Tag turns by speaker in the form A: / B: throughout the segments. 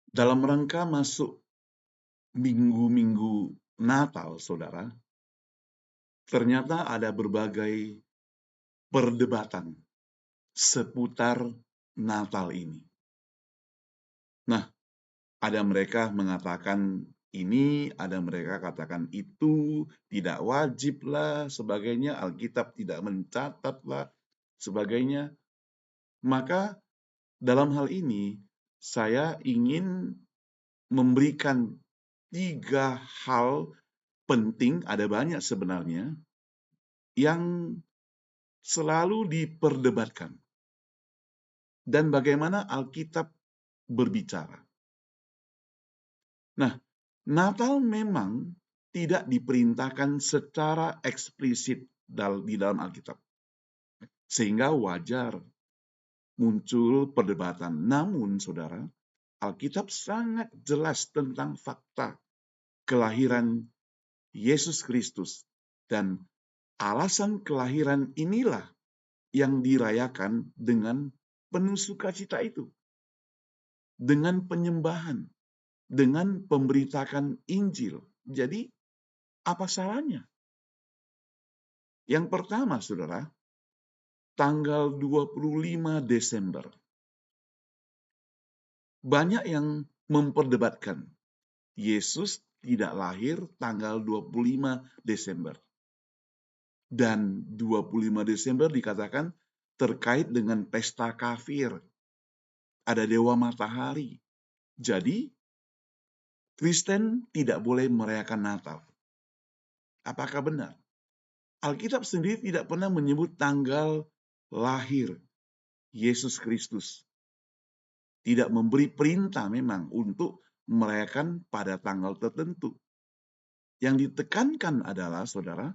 A: Dalam rangka masuk minggu-minggu Natal, saudara, ternyata ada berbagai perdebatan seputar Natal ini. Nah, ada mereka mengatakan ini, ada mereka katakan itu, tidak wajib lah, sebagainya, Alkitab tidak mencatat lah, sebagainya. Maka dalam hal ini, saya ingin memberikan 3 hal penting, ada banyak sebenarnya, yang selalu diperdebatkan. Dan bagaimana Alkitab berbicara. Nah, Natal memang tidak diperintahkan secara eksplisit di dalam Alkitab. Sehingga wajar muncul perdebatan. Namun, saudara, Alkitab sangat jelas tentang fakta kelahiran Yesus Kristus. Dan alasan kelahiran inilah yang dirayakan dengan penuh sukacita itu. Dengan penyembahan. Dengan pemberitakan Injil. Jadi, apa salahnya? Yang pertama, saudara, tanggal 25 Desember. Banyak yang memperdebatkan Yesus tidak lahir tanggal 25 Desember. Dan 25 Desember dikatakan terkait dengan pesta kafir. Ada dewa matahari. Jadi, Kristen tidak boleh merayakan Natal. Apakah benar? Alkitab sendiri tidak pernah menyebut tanggal lahir Yesus Kristus. Tidak memberi perintah memang untuk merayakan pada tanggal tertentu. Yang ditekankan adalah, saudara,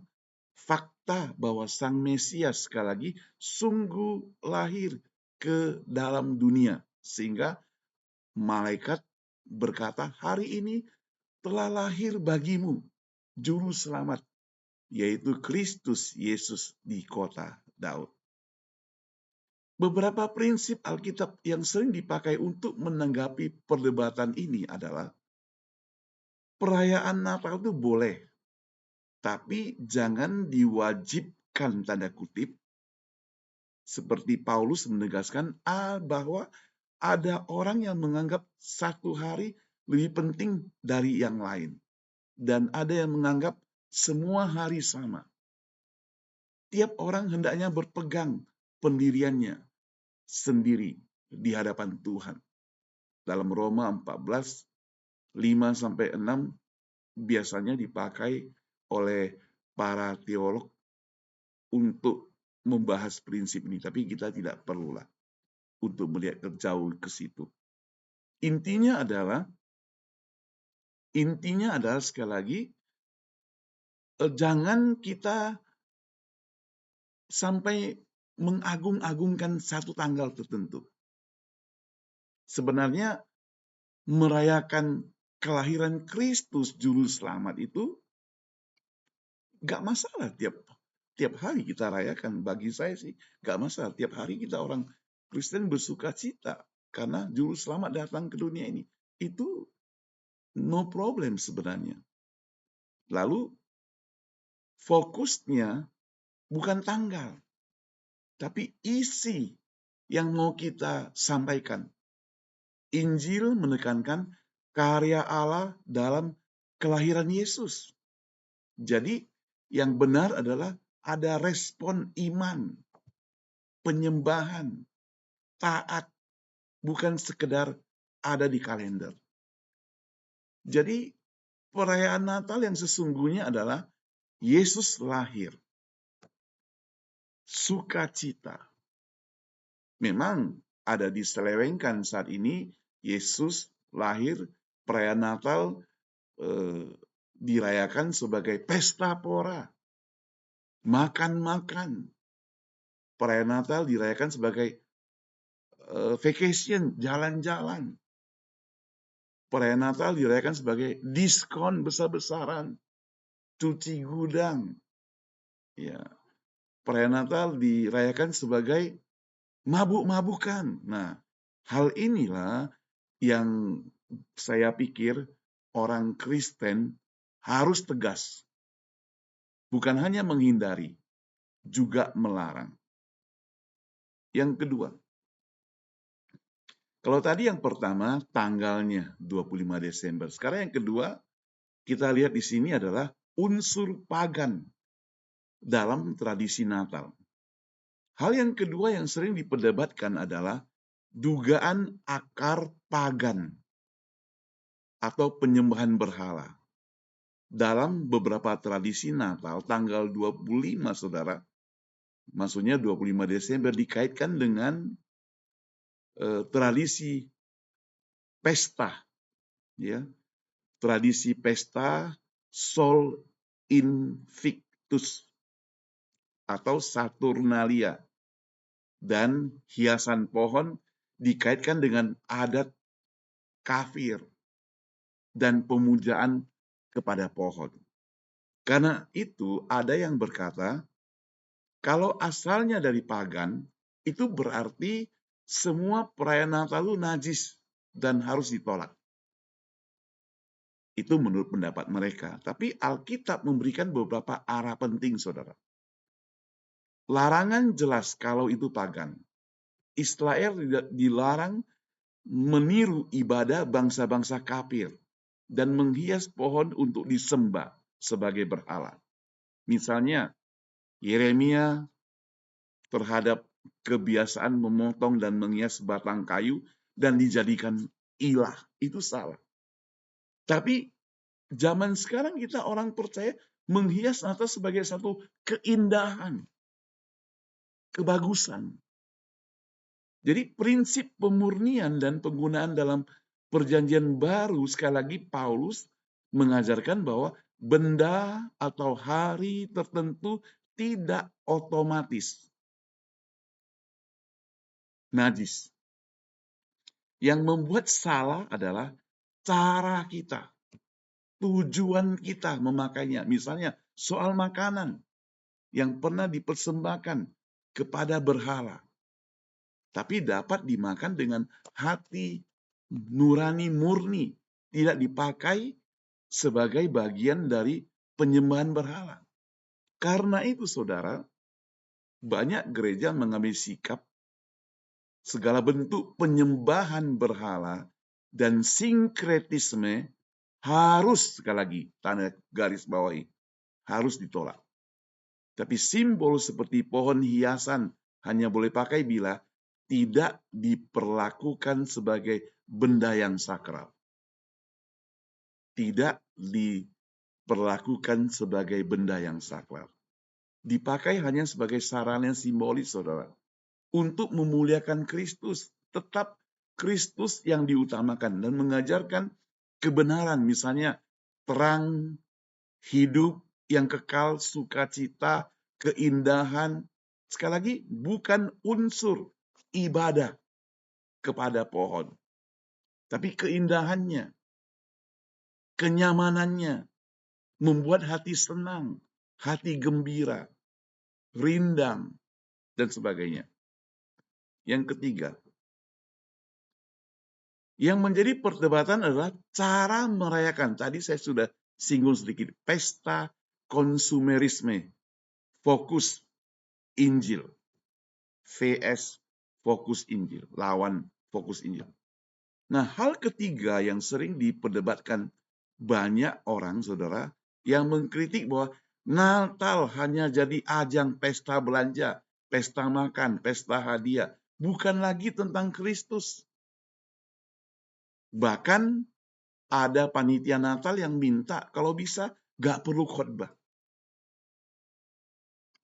A: fakta bahwa Sang Mesias sekali lagi sungguh lahir ke dalam dunia. Sehingga malaikat berkata, hari ini telah lahir bagimu Juru Selamat, yaitu Kristus Yesus di kota Daud. Beberapa prinsip Alkitab yang sering dipakai untuk menanggapi perdebatan ini adalah perayaan Natal itu boleh, tapi jangan diwajibkan tanda kutip, seperti Paulus menegaskan bahwa ada orang yang menganggap satu hari lebih penting dari yang lain. Dan ada yang menganggap semua hari sama. Tiap orang hendaknya berpegang pendiriannya sendiri di hadapan Tuhan. Dalam Roma 14, 5-6 biasanya dipakai oleh para teolog untuk membahas prinsip ini. Tapi kita tidak perlulah untuk melihat jauh ke situ. Intinya adalah sekali lagi, jangan kita sampai mengagung-agungkan satu tanggal tertentu. Sebenarnya merayakan kelahiran Kristus Juru Selamat itu gak masalah tiap hari kita rayakan. Bagi saya sih gak masalah. Tiap hari kita orang Kristen bersuka cita karena Juru Selamat datang ke dunia ini. Itu no problem sebenarnya. Lalu fokusnya bukan tanggal, tapi isi yang mau kita sampaikan. Injil menekankan karya Allah dalam kelahiran Yesus. Jadi yang benar adalah ada respon iman, penyembahan, taat, bukan sekedar ada di kalender. Jadi perayaan Natal yang sesungguhnya adalah Yesus lahir. Sukacita. Memang ada diselewengkan saat ini Yesus lahir, perayaan Natal dirayakan sebagai pesta pora. Makan-makan. Perayaan Natal dirayakan sebagai vacation, jalan-jalan. Perayaan Natal dirayakan sebagai diskon besar-besaran, cuci gudang. Ya. Perayaan Natal dirayakan sebagai mabuk-mabukan. Nah, hal inilah yang saya pikir orang Kristen harus tegas. Bukan hanya menghindari, juga melarang. Yang kedua, kalau tadi yang pertama tanggalnya 25 Desember. Sekarang yang kedua, kita lihat di sini adalah unsur pagan dalam tradisi Natal. Hal yang kedua yang sering diperdebatkan adalah dugaan akar pagan atau penyembahan berhala. Dalam beberapa tradisi Natal, tanggal 25, saudara, maksudnya 25 Desember dikaitkan dengan tradisi pesta, ya, tradisi pesta Sol Invictus atau Saturnalia, dan hiasan pohon dikaitkan dengan adat kafir dan pemujaan kepada pohon. Karena itu ada yang berkata, kalau asalnya dari pagan, itu berarti semua perayaan Natal itu najis dan harus ditolak. Itu menurut pendapat mereka. Tapi Alkitab memberikan beberapa arah penting, saudara. Larangan jelas kalau itu pagan. Israel dilarang meniru ibadah bangsa-bangsa kafir dan menghias pohon untuk disembah sebagai berhala. Misalnya, Yeremia terhadap kebiasaan memotong dan menghias batang kayu dan dijadikan ilah. Itu salah. Tapi zaman sekarang kita orang percaya menghias Natal sebagai satu keindahan, kebagusan. Jadi prinsip pemurnian dan penggunaan dalam perjanjian baru, sekali lagi Paulus mengajarkan bahwa benda atau hari tertentu tidak otomatis najis. Yang membuat salah adalah cara kita, tujuan kita memakainya. Misalnya soal makanan yang pernah dipersembahkan kepada berhala, tapi dapat dimakan dengan hati nurani murni, tidak dipakai sebagai bagian dari penyembahan berhala. Karena itu, saudara, banyak gereja mengambil sikap segala bentuk penyembahan berhala dan sinkretisme harus, sekali lagi, tanda garis bawahi, harus ditolak. Tapi simbol seperti pohon hiasan hanya boleh pakai bila tidak diperlakukan sebagai benda yang sakral. Tidak diperlakukan sebagai benda yang sakral. Dipakai hanya sebagai sarana simbolis, saudara. Untuk memuliakan Kristus, tetap Kristus yang diutamakan dan mengajarkan kebenaran, misalnya terang, hidup yang kekal, sukacita, keindahan. Sekali lagi, bukan unsur ibadah kepada pohon, tapi keindahannya, kenyamanannya, membuat hati senang, hati gembira, rindang, dan sebagainya. Yang ketiga, yang menjadi perdebatan adalah cara merayakan. Tadi saya sudah singgung sedikit. Pesta konsumerisme, fokus Injil. VS fokus Injil, lawan fokus Injil. Nah, hal ketiga yang sering diperdebatkan banyak orang, saudara, yang mengkritik bahwa Natal hanya jadi ajang pesta belanja, pesta makan, pesta hadiah. Bukan lagi tentang Kristus. Bahkan ada panitia Natal yang minta kalau bisa gak perlu khotbah.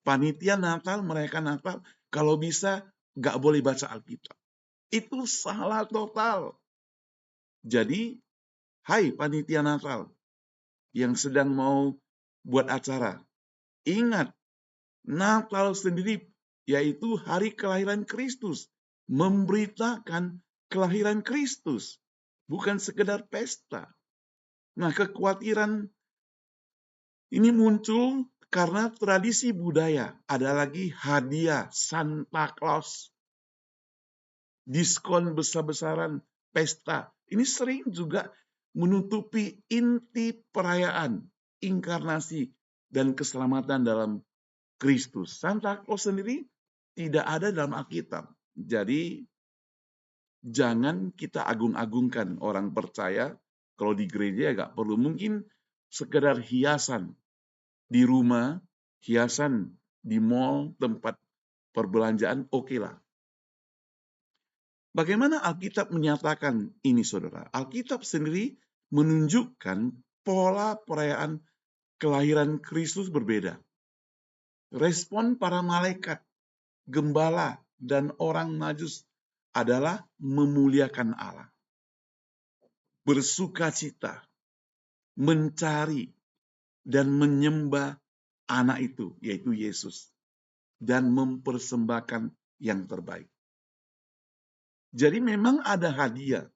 A: Panitia Natal, mereka Natal, kalau bisa gak boleh baca Alkitab. Itu salah total. Jadi, hai panitia Natal yang sedang mau buat acara, ingat, Natal sendiri yaitu hari kelahiran Kristus. Memberitakan kelahiran Kristus. Bukan sekedar pesta. Nah, kekhawatiran ini muncul karena tradisi budaya. Ada lagi hadiah Santa Claus. Diskon besar-besaran, pesta. Ini sering juga menutupi inti perayaan inkarnasi dan keselamatan dalam Kristus. Santa Claus sendiri tidak ada dalam Alkitab. Jadi jangan kita agung-agungkan orang percaya. Kalau di gereja ya nggak perlu. Mungkin sekedar hiasan di rumah, hiasan di mall, tempat perbelanjaan, oke lah. Bagaimana Alkitab menyatakan ini, saudara? Alkitab sendiri menunjukkan pola perayaan kelahiran Kristus berbeda. Respon para malaikat, gembala, dan orang Majus adalah memuliakan Allah, bersukacita, mencari, dan menyembah anak itu, yaitu Yesus, dan mempersembahkan yang terbaik. Jadi memang ada hadiah,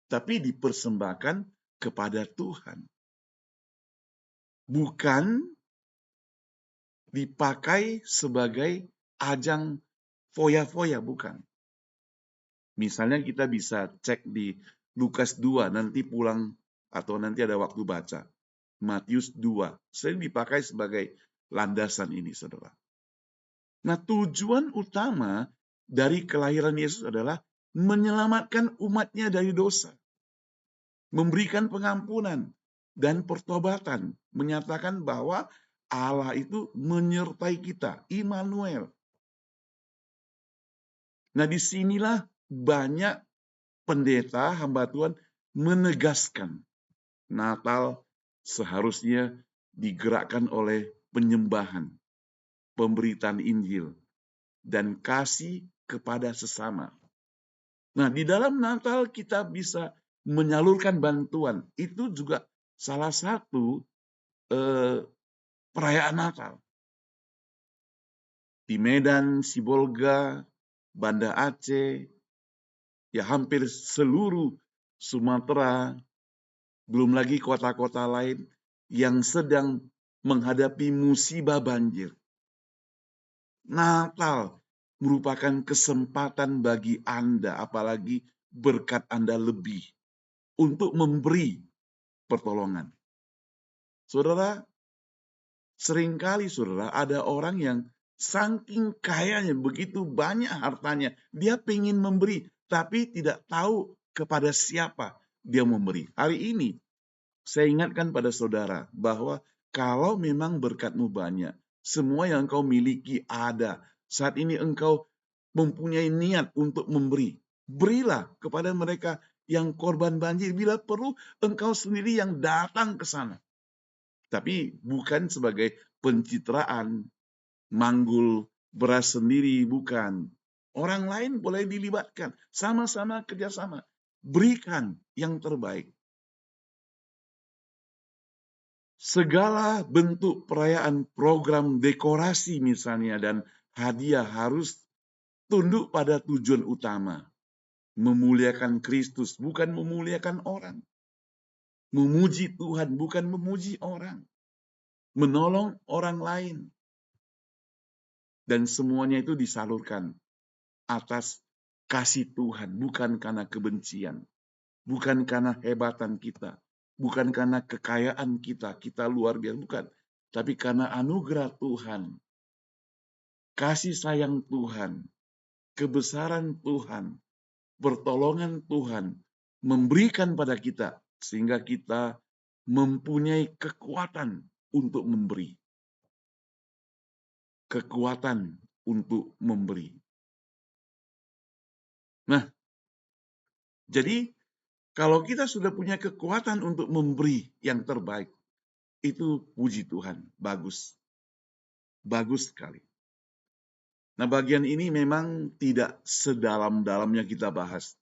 A: tapi dipersembahkan kepada Tuhan. Bukan dipakai sebagai ajang foya-foya, bukan. Misalnya kita bisa cek di Lukas 2, nanti pulang atau nanti ada waktu baca. Matius 2, sering dipakai sebagai landasan ini, saudara. Nah, tujuan utama dari kelahiran Yesus adalah menyelamatkan umatnya dari dosa, memberikan pengampunan dan pertobatan, menyatakan bahwa Allah itu menyertai kita, Immanuel. Nah, disinilah banyak pendeta, hamba Tuhan menegaskan Natal seharusnya digerakkan oleh penyembahan, pemberitaan Injil, dan kasih kepada sesama. Nah, di dalam Natal kita bisa menyalurkan bantuan. Itu juga salah satu perayaan Natal. Di Medan, Sibolga, Banda Aceh, ya hampir seluruh Sumatera, belum lagi kota-kota lain yang sedang menghadapi musibah banjir. Natal merupakan kesempatan bagi Anda, apalagi berkat Anda lebih, untuk memberi pertolongan. Saudara, seringkali saudara ada orang yang saking kayanya, begitu banyak hartanya, dia pengen memberi, tapi tidak tahu kepada siapa dia memberi. Hari ini, saya ingatkan pada saudara bahwa kalau memang berkatmu banyak, semua yang engkau miliki ada, saat ini engkau mempunyai niat untuk memberi, berilah kepada mereka yang korban banjir. Bila perlu, engkau sendiri yang datang ke sana. Tapi bukan sebagai pencitraan, manggul beras sendiri, bukan. Orang lain boleh dilibatkan, sama-sama kerjasama. Berikan yang terbaik. Segala bentuk perayaan, program dekorasi misalnya, dan hadiah harus tunduk pada tujuan utama. Memuliakan Kristus, bukan memuliakan orang. Memuji Tuhan, bukan memuji orang. Menolong orang lain. Dan semuanya itu disalurkan atas kasih Tuhan, bukan karena kebencian. Bukan karena hebatan kita. Bukan karena kekayaan kita, kita luar biasa, bukan. Tapi karena anugerah Tuhan, kasih sayang Tuhan, kebesaran Tuhan, pertolongan Tuhan, memberikan pada kita, sehingga kita mempunyai kekuatan untuk memberi. Kekuatan untuk memberi. Nah, jadi kalau kita sudah punya kekuatan untuk memberi yang terbaik, itu puji Tuhan, bagus. Bagus sekali. Nah, bagian ini memang tidak sedalam-dalamnya kita bahas.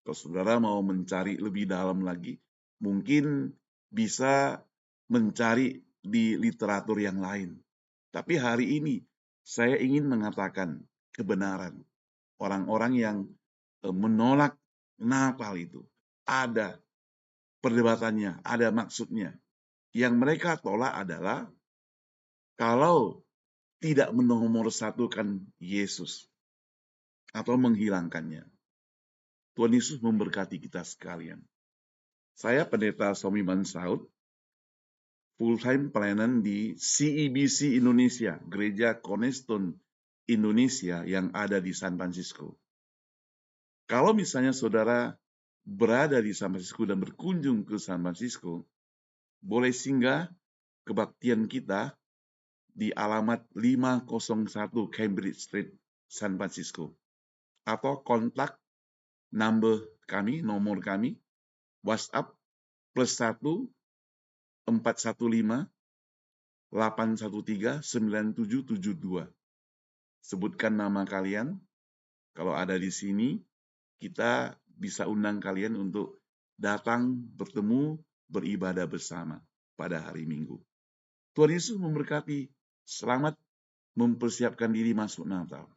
A: Kalau saudara mau mencari lebih dalam lagi, mungkin bisa mencari di literatur yang lain. Tapi hari ini saya ingin mengatakan kebenaran. Orang-orang yang menolak Natal itu ada perdebatannya, ada maksudnya. Yang mereka tolak adalah kalau tidak menomorsatukan Yesus atau menghilangkannya. Tuhan Yesus memberkati kita sekalian. Saya Pendeta Somi Mansaud, full-time pelayanan di CEBC Indonesia, Gereja Cornerstone Indonesia yang ada di San Francisco. Kalau misalnya saudara berada di San Francisco dan berkunjung ke San Francisco, boleh singgah kebaktian kita di alamat 501 Cambridge Street, San Francisco. Atau kontak nomor kami, WhatsApp +1 415 813 9772. Sebutkan nama kalian. Kalau ada di sini, kita bisa undang kalian untuk datang bertemu beribadah bersama pada hari Minggu. Tuhan Yesus memberkati. Selamat mempersiapkan diri masuk Natal.